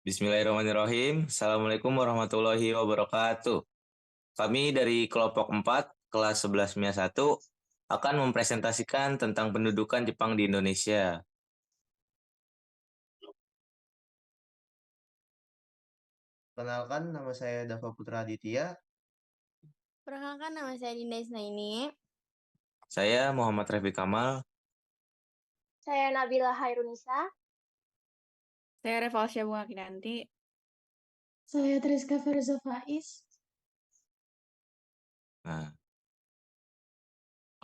Bismillahirrahmanirrahim. Assalamualaikum warahmatullahi wabarakatuh. Kami dari kelompok 4, kelas 11 MIA 1, akan mempresentasikan tentang pendudukan Jepang di Indonesia. Kenalkan, nama saya Dava Putra Aditya. Perkenalkan, nama saya Dinda Isnaini. Saya Muhammad Refik Kamal. Saya Nabila Hairunisa. Saya Revalsya Bunga Kinanti. Saya Triska Firza Faiz. Nah,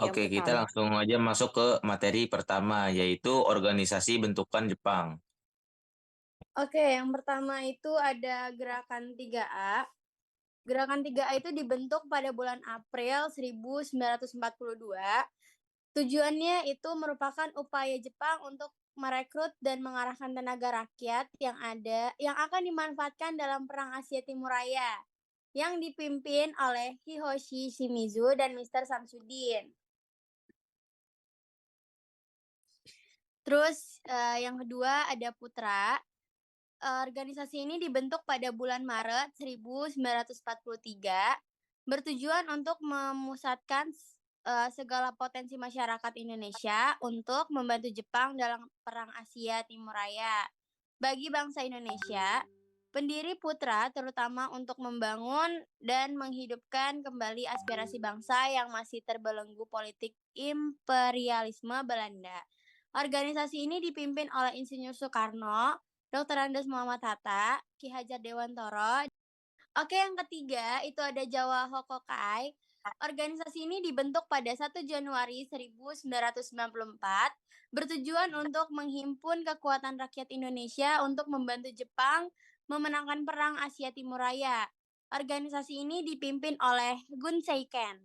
Yang oke, kita pertama. langsung aja masuk ke materi pertama, yaitu organisasi bentukan Jepang. Oke, yang pertama itu ada Gerakan 3A. Gerakan 3A itu dibentuk pada bulan April 1942. Tujuannya itu merupakan upaya Jepang untuk merekrut dan mengarahkan tenaga rakyat yang akan dimanfaatkan dalam Perang Asia Timur Raya yang dipimpin oleh Hiroshi Shimizu dan Mr. Samsudin. Terus yang kedua ada Putra. Organisasi ini dibentuk pada bulan Maret 1943, bertujuan untuk memusatkan segala potensi masyarakat Indonesia untuk membantu Jepang dalam Perang Asia Timur Raya. Bagi bangsa Indonesia, pendiri Putra terutama untuk membangun dan menghidupkan kembali aspirasi bangsa yang masih terbelenggu politik imperialisme Belanda. Organisasi ini dipimpin oleh Insinyur Soekarno, Dr. Andes Muhammad Hatta, Ki Hajar Dewantoro. Oke, yang ketiga itu ada Jawa Hokokai. Organisasi ini dibentuk pada 1 Januari 1994, bertujuan untuk menghimpun kekuatan rakyat Indonesia untuk membantu Jepang memenangkan Perang Asia Timur Raya. Organisasi ini dipimpin oleh Gun Seiken.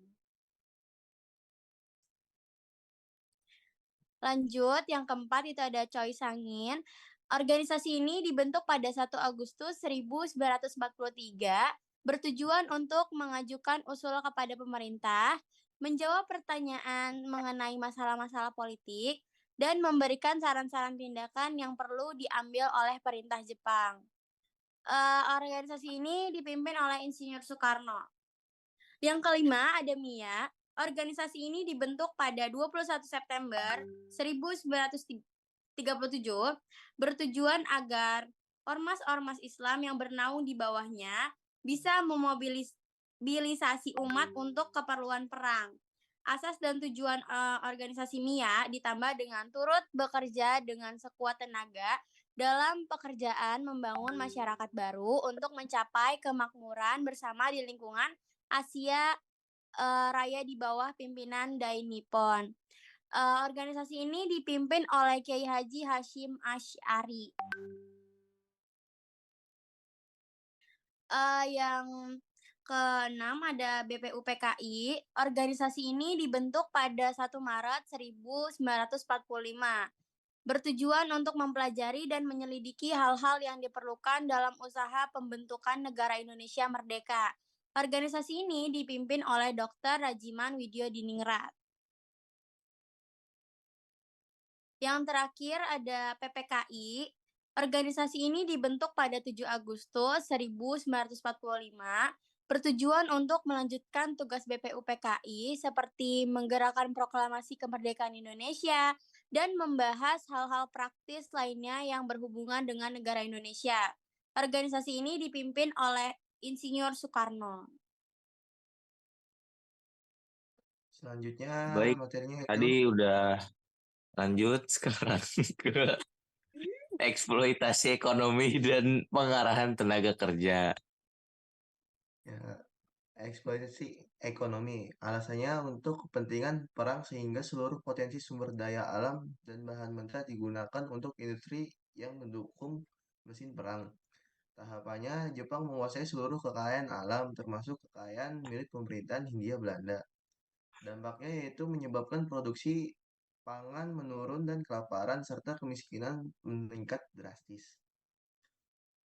Lanjut, yang keempat itu ada Choi Sangin. Organisasi ini dibentuk pada 1 Agustus 1943, bertujuan untuk mengajukan usul kepada pemerintah, menjawab pertanyaan mengenai masalah-masalah politik, dan memberikan saran-saran tindakan yang perlu diambil oleh perintah Jepang. Organisasi ini dipimpin oleh Insinyur Soekarno. Yang kelima ada MIA. Organisasi ini dibentuk pada 21 September 1937, bertujuan agar ormas-ormas Islam yang bernaung di bawahnya bisa memobilisasi umat untuk keperluan perang. Asas dan tujuan organisasi MIA ditambah dengan turut bekerja dengan sekuat tenaga dalam pekerjaan membangun masyarakat baru untuk mencapai kemakmuran bersama di lingkungan Asia Raya di bawah pimpinan Dai Nippon. Organisasi ini dipimpin oleh Kiai Haji Hashim Asy'ari. Yang keenam ada BPUPKI. Organisasi ini dibentuk pada 1 Maret 1945. Bertujuan untuk mempelajari dan menyelidiki hal-hal yang diperlukan dalam usaha pembentukan negara Indonesia merdeka. Organisasi ini dipimpin oleh Dr. Rajiman Widyo Diningrat. Yang terakhir ada PPKI. Organisasi ini dibentuk pada 7 Agustus 1945, bertujuan untuk melanjutkan tugas BPUPKI seperti menggerakkan proklamasi kemerdekaan Indonesia dan membahas hal-hal praktis lainnya yang berhubungan dengan negara Indonesia. Organisasi ini dipimpin oleh Insinyur Soekarno. Selanjutnya Baik, materinya tadi itu udah lanjut sekarang ke eksploitasi ekonomi dan pengarahan tenaga kerja. ya, eksploitasi ekonomi. Alasannya untuk kepentingan perang sehingga seluruh potensi sumber daya alam dan bahan mentah digunakan untuk industri yang mendukung mesin perang. Tahapannya, Jepang menguasai seluruh kekayaan alam termasuk kekayaan milik pemerintahan Hindia Belanda. Dampaknya yaitu menyebabkan produksi pangan menurun dan kelaparan serta kemiskinan meningkat drastis.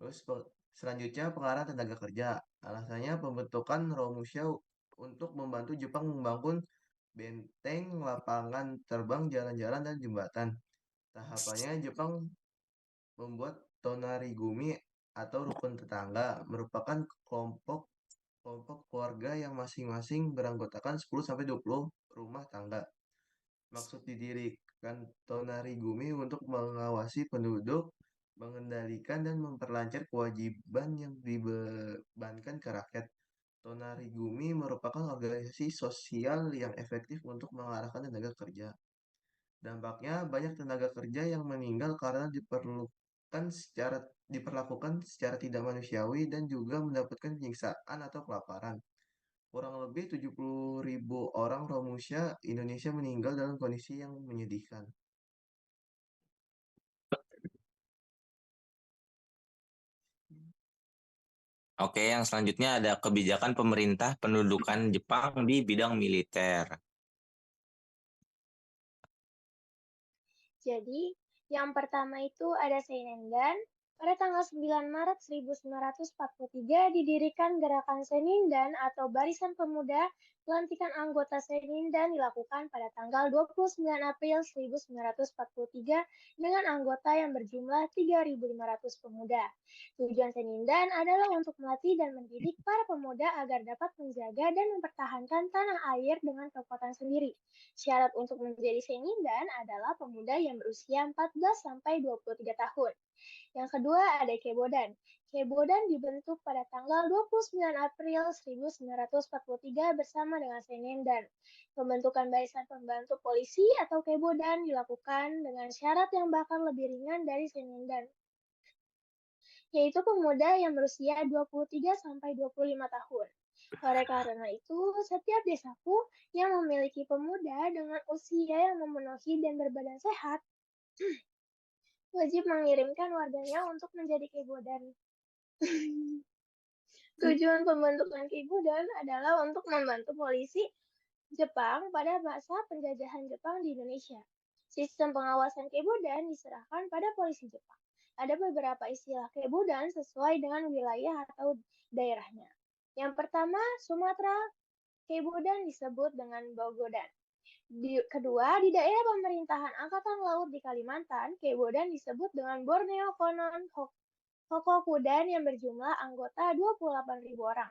Terus selanjutnya pengarahan tenaga kerja. Alasannya pembentukan Romusha untuk membantu Jepang membangun benteng, lapangan terbang, jalan-jalan, dan jembatan. Tahapannya Jepang membuat Tonarigumi atau rukun tetangga merupakan kelompok keluarga yang masing-masing beranggotakan 10-20 rumah tangga. Maksud didirikan Tonarigumi untuk mengawasi penduduk, mengendalikan dan memperlancar kewajiban yang dibebankan ke rakyat. Tonarigumi merupakan organisasi sosial yang efektif untuk mengarahkan tenaga kerja. Dampaknya banyak tenaga kerja yang meninggal karena diperlakukan secara tidak manusiawi dan juga mendapatkan penyiksaan atau kelaparan. Kurang lebih 70.000 orang Romusha Indonesia meninggal dalam kondisi yang menyedihkan. Oke, yang selanjutnya ada kebijakan pemerintah pendudukan Jepang di bidang militer. Jadi, yang pertama itu ada Seinendan. Pada tanggal 9 Maret 1943 didirikan Gerakan Seinindan atau Barisan Pemuda. Pelantikan anggota Seinindan dilakukan pada tanggal 29 April 1943 dengan anggota yang berjumlah 3.500 pemuda. Tujuan Seinindan adalah untuk melatih dan mendidik para pemuda agar dapat menjaga dan mempertahankan tanah air dengan kekuatan sendiri. Syarat untuk menjadi Seinindan adalah pemuda yang berusia 14-23 tahun. Yang kedua ada Kebodan. Kebodan dibentuk pada tanggal 29 April 1943 bersama dengan Seinindan. Pembentukan barisan pembantu polisi atau Kebodan dilakukan dengan syarat yang bahkan lebih ringan dari Seinindan, yaitu pemuda yang berusia 23-25 tahun. Oleh karena itu, setiap desaku yang memiliki pemuda dengan usia yang memenuhi dan berbadan sehat wajib mengirimkan warganya untuk menjadi Kebodan. Tujuan pembentukan Kebodan adalah untuk membantu polisi Jepang pada masa penjajahan Jepang di Indonesia. Sistem pengawasan Kebodan diserahkan pada polisi Jepang. Ada beberapa istilah Kebodan sesuai dengan wilayah atau daerahnya. Yang pertama, Sumatera, Kebodan disebut dengan Bogodan. Kedua, di daerah pemerintahan Angkatan Laut di Kalimantan, Kebodan disebut dengan Borneo Konon Hokokudan yang berjumlah anggota 28.000 orang.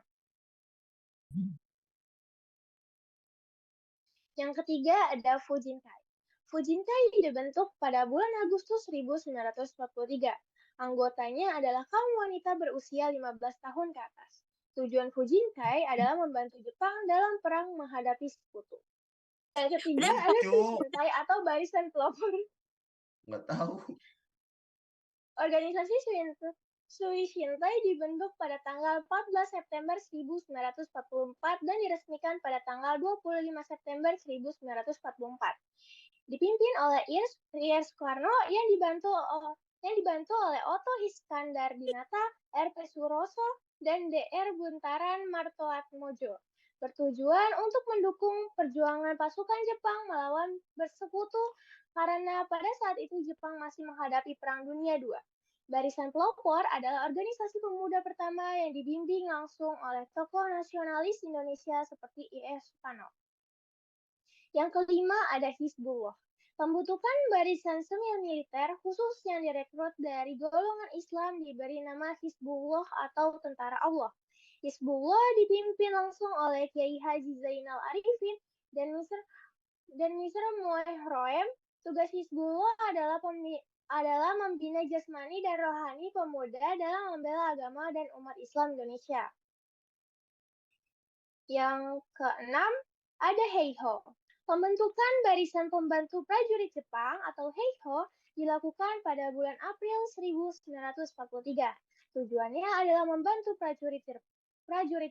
Yang ketiga ada Fujinkai. Fujinkai dibentuk pada bulan Agustus 1943. Anggotanya adalah kaum wanita berusia 15 tahun ke atas. Tujuan Fujinkai adalah membantu Jepang dalam perang menghadapi sekutu. Yang ketiga ada Suishintai atau Barisan Pelopor. Nggak tahu. Organisasi Suishintai dibentuk pada tanggal 14 September 1944 dan diresmikan pada tanggal 25 September 1944. Dipimpin oleh Ir Soekarno yang dibantu oleh Otto Iskandar-Dinata, R.P. Suroso, dan Dr. Buntaran Martoatmojo. Bertujuan untuk mendukung perjuangan pasukan Jepang melawan bersekutu karena pada saat itu Jepang masih menghadapi Perang Dunia II. Barisan Pelopor adalah organisasi pemuda pertama yang dibimbing langsung oleh tokoh nasionalis Indonesia seperti I.R. Soekarno. Yang kelima ada Hizbullah. Pembentukan barisan semi militer khusus yang direkrut dari golongan Islam diberi nama Hizbullah atau Tentara Allah. Hizbullah dipimpin langsung oleh Kiai Haji Zainal Arifin dan Misra Muehroem. Tugas Hizbullah adalah membina jasmani dan rohani pemuda dalam membela agama dan umat Islam Indonesia. Yang keenam ada Heiho. Pembentukan Barisan Pembantu Prajurit Jepang atau Heiho dilakukan pada bulan April 1943. Tujuannya adalah membantu prajurit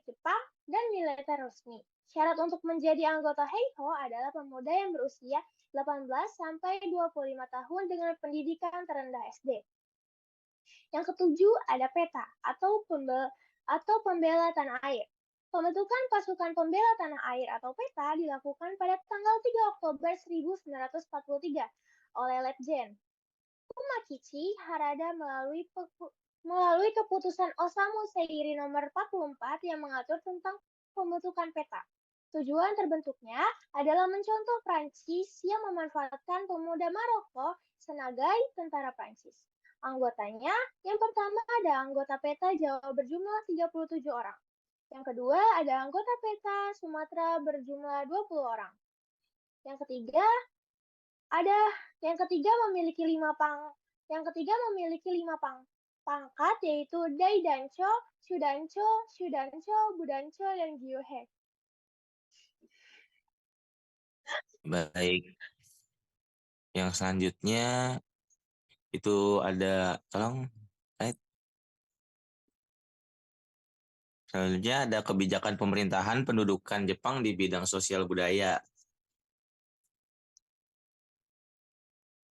Jepang dan militer resmi. Syarat untuk menjadi anggota Heiho adalah pemuda yang berusia 18-25 tahun dengan pendidikan terendah SD. Yang ketujuh ada PETA atau Pembela Tanah Air. Pembentukan Pasukan Pembela Tanah Air atau PETA dilakukan pada tanggal 3 Oktober 1943 oleh Letjen Umakichi Harada melalui keputusan Osamu Seiri nomor 44 yang mengatur tentang pembentukan PETA. Tujuan terbentuknya adalah mencontoh Prancis yang memanfaatkan pemuda Maroko sebagai tentara Prancis. Anggotanya, yang pertama ada anggota PETA Jawa berjumlah 37 orang. Yang kedua ada anggota PETA Sumatera berjumlah 20 orang. Yang ketiga memiliki 5 pangkat yaitu Daidancho, Shudancho, Budancho, dan Gyuhe. Baik. Yang selanjutnya itu ada, tolong, selanjutnya ada kebijakan pemerintahan pendudukan Jepang di bidang sosial budaya.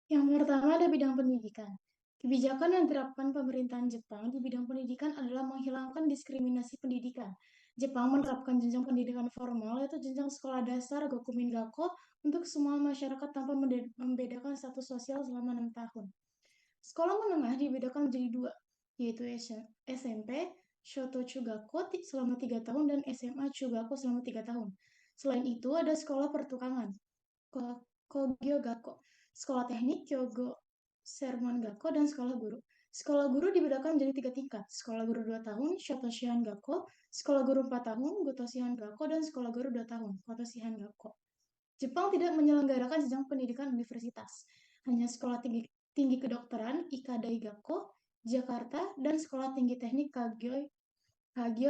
Yang pertama ada bidang pendidikan. Kebijakan yang diterapkan pemerintahan Jepang di bidang pendidikan adalah menghilangkan diskriminasi pendidikan. Jepang menerapkan jenjang pendidikan formal yaitu jenjang sekolah dasar Gokumin Gakko untuk semua masyarakat tanpa membedakan status sosial selama 6 tahun. Sekolah menengah dibedakan menjadi 2, yaitu SMP Shoto Chugakko selama 3 tahun dan SMA Chugakko selama 3 tahun. Selain itu ada sekolah pertukangan Kogyo Gakko, sekolah teknik Kyogo Sermon Gakko, dan sekolah guru. Sekolah guru dibedakan menjadi 3 tingkat, sekolah guru 2 tahun Shoto Shihan Gakko, sekolah guru 4 tahun Goto Shihan Gakko, dan sekolah guru 2 tahun Koto Shihan Gakko. Jepang tidak menyelenggarakan jenjang pendidikan universitas, hanya sekolah tinggi kedokteran Ika Daigakko, Jakarta, dan sekolah tinggi teknik Kagyo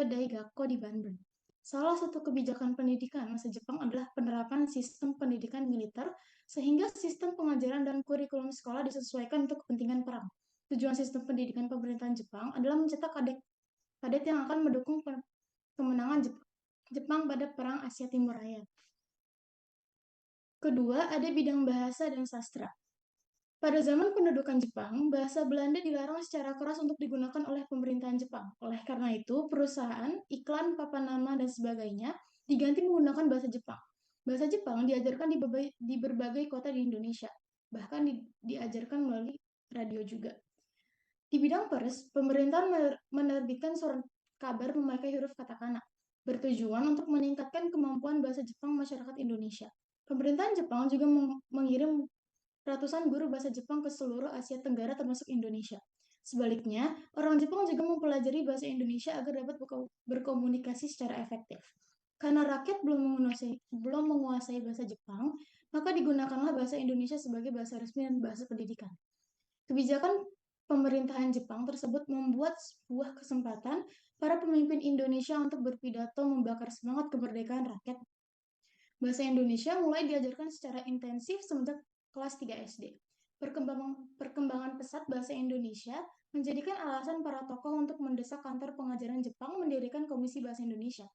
Daigakko di Bandung. Salah satu kebijakan pendidikan masa Jepang adalah penerapan sistem pendidikan militer, sehingga sistem pengajaran dan kurikulum sekolah disesuaikan untuk kepentingan perang. Tujuan sistem pendidikan pemerintahan Jepang adalah mencetak kadet yang akan mendukung kemenangan Jepang pada Perang Asia Timur Raya. Kedua, ada bidang bahasa dan sastra. Pada zaman pendudukan Jepang, bahasa Belanda dilarang secara keras untuk digunakan oleh pemerintahan Jepang. Oleh karena itu, perusahaan, iklan, papan nama, dan sebagainya diganti menggunakan bahasa Jepang. Bahasa Jepang diajarkan di berbagai kota di Indonesia, bahkan diajarkan melalui radio juga. Di bidang pers, pemerintah menerbitkan surat kabar memakai huruf katakana, bertujuan untuk meningkatkan kemampuan bahasa Jepang masyarakat Indonesia. Pemerintahan Jepang juga mengirim ratusan guru bahasa Jepang ke seluruh Asia Tenggara termasuk Indonesia. Sebaliknya, orang Jepang juga mempelajari bahasa Indonesia agar dapat berkomunikasi secara efektif. Karena rakyat belum menguasai bahasa Jepang, maka digunakanlah bahasa Indonesia sebagai bahasa resmi dan bahasa pendidikan. Kebijakan pemerintahan Jepang tersebut membuat sebuah kesempatan para pemimpin Indonesia untuk berpidato membakar semangat kemerdekaan rakyat. Bahasa Indonesia mulai diajarkan secara intensif semenjak kelas 3 SD. Perkembangan pesat bahasa Indonesia menjadikan alasan para tokoh untuk mendesak kantor pengajaran Jepang mendirikan Komisi Bahasa Indonesia.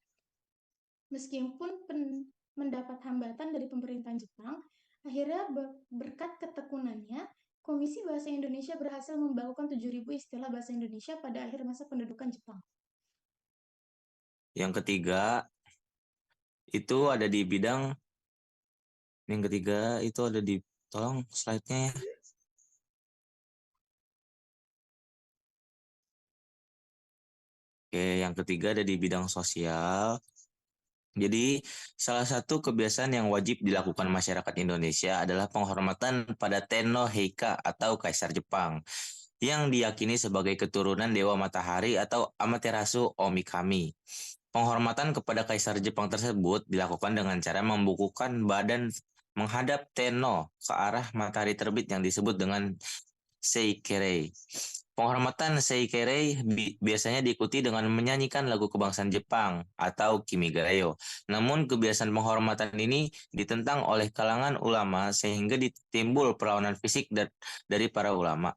Meskipun mendapat hambatan dari pemerintahan Jepang, akhirnya berkat ketekunannya, Komisi Bahasa Indonesia berhasil membakukan 7.000 istilah bahasa Indonesia pada akhir masa pendudukan Jepang. Yang ketiga itu ada di bidang, tolong slide-nya ya. Oke, yang ketiga ada di bidang sosial. Jadi, salah satu kebiasaan yang wajib dilakukan masyarakat Indonesia adalah penghormatan pada Tenno Heika atau Kaisar Jepang, yang diyakini sebagai keturunan Dewa Matahari atau Amaterasu Omikami. Penghormatan kepada Kaisar Jepang tersebut dilakukan dengan cara membukukan badan menghadap Tenno ke arah matahari terbit yang disebut dengan Seikirei. Penghormatan Seikirei biasanya diikuti dengan menyanyikan lagu kebangsaan Jepang atau Kimigayo. Namun kebiasaan penghormatan ini ditentang oleh kalangan ulama sehingga timbul perlawanan fisik dari para ulama.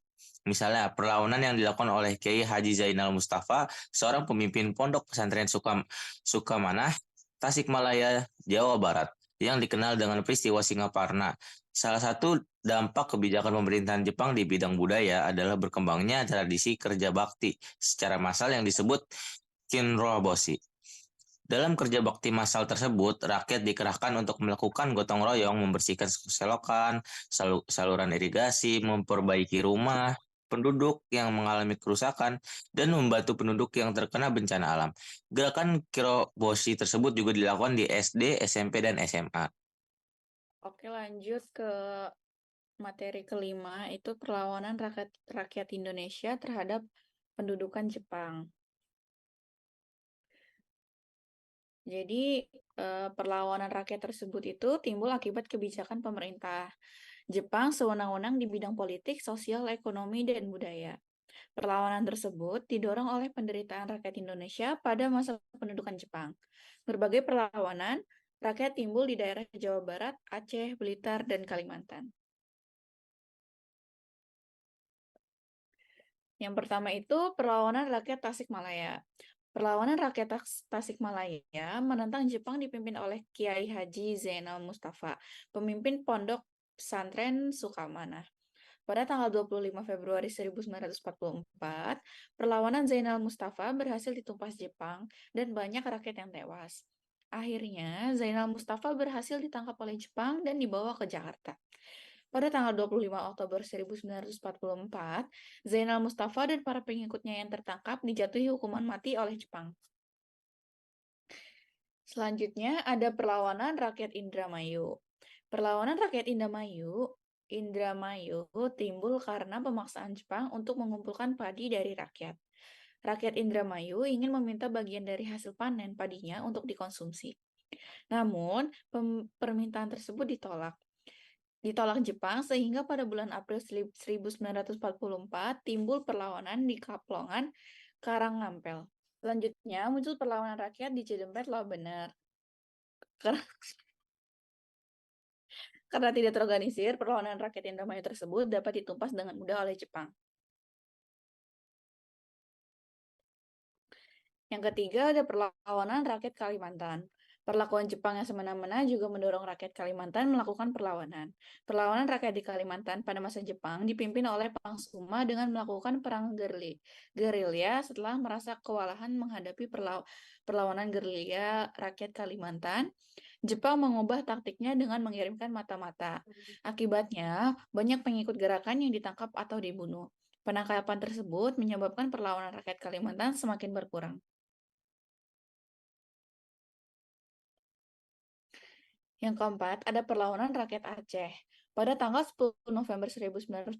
Misalnya perlawanan yang dilakukan oleh Kiai Haji Zainal Mustafa, seorang pemimpin pondok pesantren Sukamanah, Tasikmalaya, Jawa Barat, yang dikenal dengan peristiwa Singaparna. Salah satu dampak kebijakan pemerintahan Jepang di bidang budaya adalah berkembangnya tradisi kerja bakti secara massal yang disebut Kinroboshi. Dalam kerja bakti massal tersebut, rakyat dikerahkan untuk melakukan gotong royong, membersihkan selokan, saluran irigasi, memperbaiki rumah penduduk yang mengalami kerusakan, dan membantu penduduk yang terkena bencana alam. Gerakan Kinroboshi tersebut juga dilakukan di SD, SMP, dan SMA. Oke, lanjut ke materi kelima itu perlawanan rakyat Indonesia terhadap pendudukan Jepang. Jadi, perlawanan rakyat tersebut itu timbul akibat kebijakan pemerintah Jepang sewenang-wenang di bidang politik, sosial, ekonomi, dan budaya. Perlawanan tersebut didorong oleh penderitaan rakyat Indonesia pada masa pendudukan Jepang. Berbagai perlawanan rakyat timbul di daerah Jawa Barat, Aceh, Blitar, dan Kalimantan. Yang pertama itu perlawanan rakyat Tasikmalaya. Perlawanan rakyat Tasikmalaya menentang Jepang dipimpin oleh Kiai Haji Zainal Mustafa, pemimpin Pondok Pesantren Sukamanah. Pada tanggal 25 Februari 1944, perlawanan Zainal Mustafa berhasil ditumpas Jepang dan banyak rakyat yang tewas. Akhirnya, Zainal Mustafa berhasil ditangkap oleh Jepang dan dibawa ke Jakarta. Pada tanggal 25 Oktober 1944, Zainal Mustafa dan para pengikutnya yang tertangkap dijatuhi hukuman mati oleh Jepang. Selanjutnya ada perlawanan rakyat Indramayu. Perlawanan rakyat Indramayu timbul karena pemaksaan Jepang untuk mengumpulkan padi dari rakyat. Rakyat Indramayu ingin meminta bagian dari hasil panen padinya untuk dikonsumsi. Namun, permintaan tersebut ditolak Jepang sehingga pada bulan April 1944 timbul perlawanan di Kaplongan, Karangampel. Selanjutnya muncul perlawanan rakyat di Cidempet, Labener. Karena tidak terorganisir, perlawanan rakyat Indramayu tersebut dapat ditumpas dengan mudah oleh Jepang. Yang ketiga ada perlawanan rakyat Kalimantan. Perlakuan Jepang yang semena-mena juga mendorong rakyat Kalimantan melakukan perlawanan. Perlawanan rakyat di Kalimantan pada masa Jepang dipimpin oleh Pangsuma dengan melakukan perang gerilya setelah merasa kewalahan menghadapi perlawanan gerilya rakyat Kalimantan. Jepang mengubah taktiknya dengan mengirimkan mata-mata. Akibatnya, banyak pengikut gerakan yang ditangkap atau dibunuh. Penangkapan tersebut menyebabkan perlawanan rakyat Kalimantan semakin berkurang. Yang keempat, ada perlawanan rakyat Aceh. Pada tanggal 10 November 1942,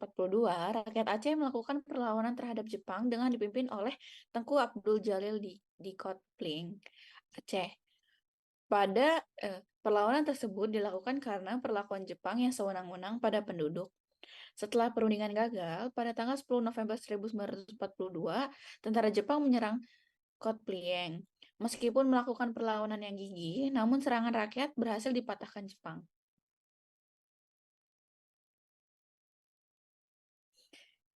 rakyat Aceh melakukan perlawanan terhadap Jepang dengan dipimpin oleh Tengku Abdul Jalil di Kotpling, Aceh. Pada perlawanan tersebut dilakukan karena perlakuan Jepang yang sewenang-wenang pada penduduk. Setelah perundingan gagal, pada tanggal 10 November 1942, tentara Jepang menyerang Kotpling. Meskipun melakukan perlawanan yang gigih, namun serangan rakyat berhasil dipatahkan Jepang.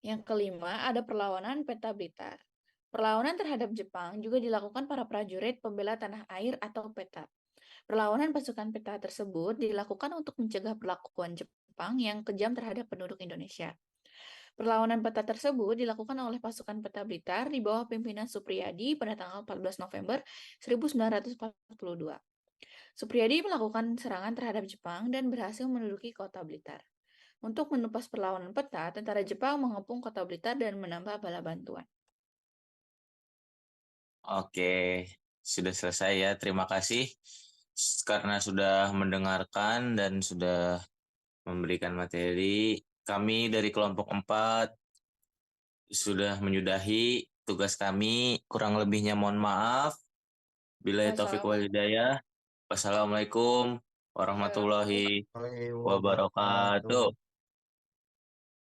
Yang kelima, ada perlawanan Peta Blitar. Perlawanan terhadap Jepang juga dilakukan para prajurit pembela tanah air atau PETA. Perlawanan pasukan PETA tersebut dilakukan untuk mencegah perlakuan Jepang yang kejam terhadap penduduk Indonesia. Perlawanan PETA tersebut dilakukan oleh pasukan Peta Blitar di bawah pimpinan Supriyadi pada tanggal 14 November 1942. Supriyadi melakukan serangan terhadap Jepang dan berhasil menduduki kota Blitar. Untuk menumpas perlawanan PETA, tentara Jepang mengepung kota Blitar dan menambah bala bantuan. Oke, sudah selesai ya. Terima kasih karena sudah mendengarkan dan sudah memberikan materi. Kami dari kelompok 4 sudah menyudahi tugas kami. Kurang lebihnya mohon maaf. Billahi taufiq wal hidayah. Wassalamualaikum warahmatullahi wabarakatuh.